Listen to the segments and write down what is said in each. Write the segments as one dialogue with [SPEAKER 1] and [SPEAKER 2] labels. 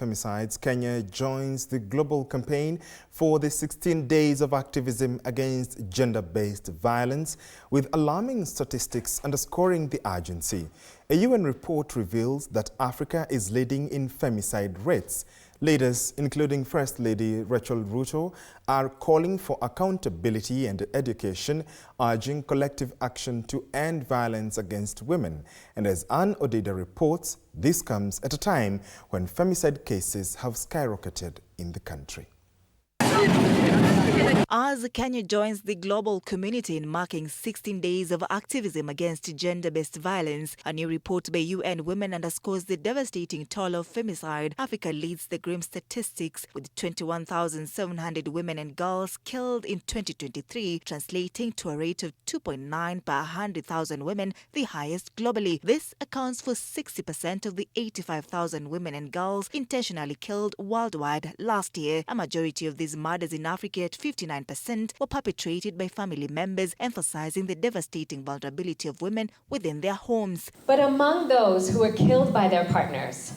[SPEAKER 1] femicides, Kenya joins the global campaign for the 16 days of activism against gender-based violence, with alarming statistics underscoring the urgency. A UN report reveals that Africa is leading in femicide rates. Leaders, including First Lady Rachel Ruto, are calling for accountability and education, urging collective action to end violence against women. And as Ann Odida reports, this comes at a time when femicide cases have skyrocketed in the country.
[SPEAKER 2] As Kenya joins the global community in marking 16 days of activism against gender-based violence, a new report by UN Women underscores the devastating toll of femicide. Africa leads the grim statistics, with 21,700 women and girls killed in 2023, translating to a rate of 2.9 per 100,000 women, the highest globally. This accounts for 60% of the 85,000 women and girls intentionally killed worldwide last year. A majority of these murders in Africa, at 59%, were perpetrated by family members, emphasizing the devastating vulnerability of women within their homes.
[SPEAKER 3] But among those who were killed by their partners,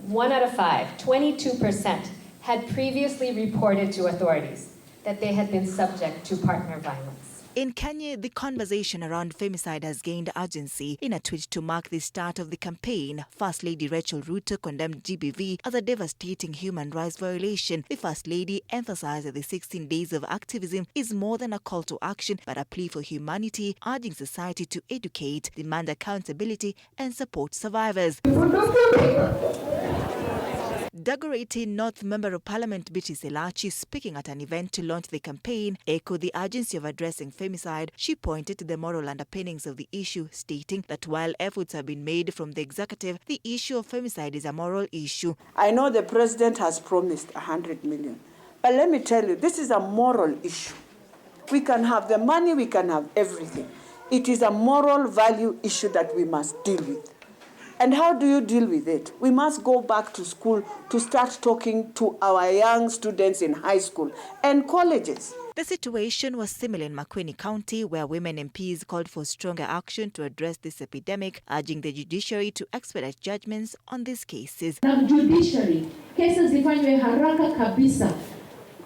[SPEAKER 3] 1 out of 5, 22%, had previously reported to authorities that they had been subject to partner violence.
[SPEAKER 2] In Kenya, the conversation around femicide has gained urgency. In a tweet to mark the start of the campaign, First Lady Rachel Ruto condemned GBV as a devastating human rights violation. The First Lady emphasized that the 16 days of activism is more than a call to action, but a plea for humanity, urging society to educate, demand accountability, and support survivors. Dagoretti North Member of Parliament Beatrice Elachi, speaking at an event to launch the campaign, echoed the urgency of addressing femicide. She pointed to the moral underpinnings of the issue, stating that while efforts have been made from the executive, the issue of femicide is a moral issue.
[SPEAKER 4] I know the president has promised 100 million, but let me tell you, this is a moral issue. We can have the money, we can have everything. It is a moral value issue that we must deal with. And how do you deal with it? We must go back to school to start talking to our young students in high school and colleges.
[SPEAKER 2] The situation was similar in Makueni County, where women MPs called for stronger action to address this epidemic, urging the judiciary to expedite judgments on these cases.
[SPEAKER 5] Na judiciary, cases zifanywe haraka kabisa.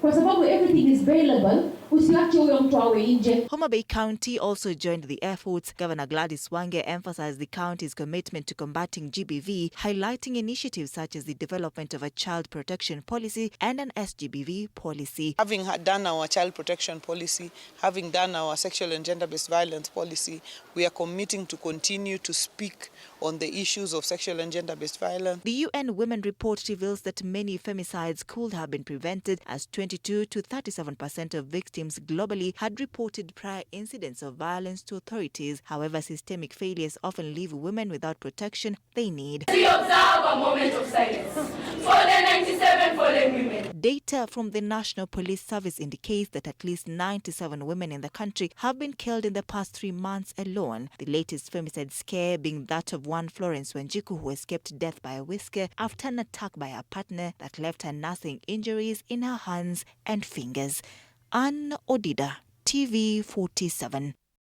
[SPEAKER 5] Kwa sababu everything is bailable, usiache huyo mtu awe nje.
[SPEAKER 2] Homa Bay County also joined the efforts. Governor Gladys Wange emphasized the county's commitment to combating GBV, highlighting initiatives such as the development of a child protection policy and an SGBV policy.
[SPEAKER 6] Having done our child protection policy, having done our sexual and gender-based violence policy, we are committing to continue to speak on the issues of sexual and gender-based violence.
[SPEAKER 2] The UN Women Report reveals that many femicides could have been prevented, as 22 to 37% of victims globally had reported prior incidents of violence to authorities. However, systemic failures often leave women without protection they need.
[SPEAKER 7] We observe a moment of silence for the 97 fallen women.
[SPEAKER 2] Data from the National Police Service indicates that at least 97 women in the country have been killed in the past 3 months alone. The latest femicide scare being that of one Florence Wanjiku, who escaped death by a whisker after an attack by her partner that left her nursing injuries in her hands and fingers. Ann Odida, TV 47.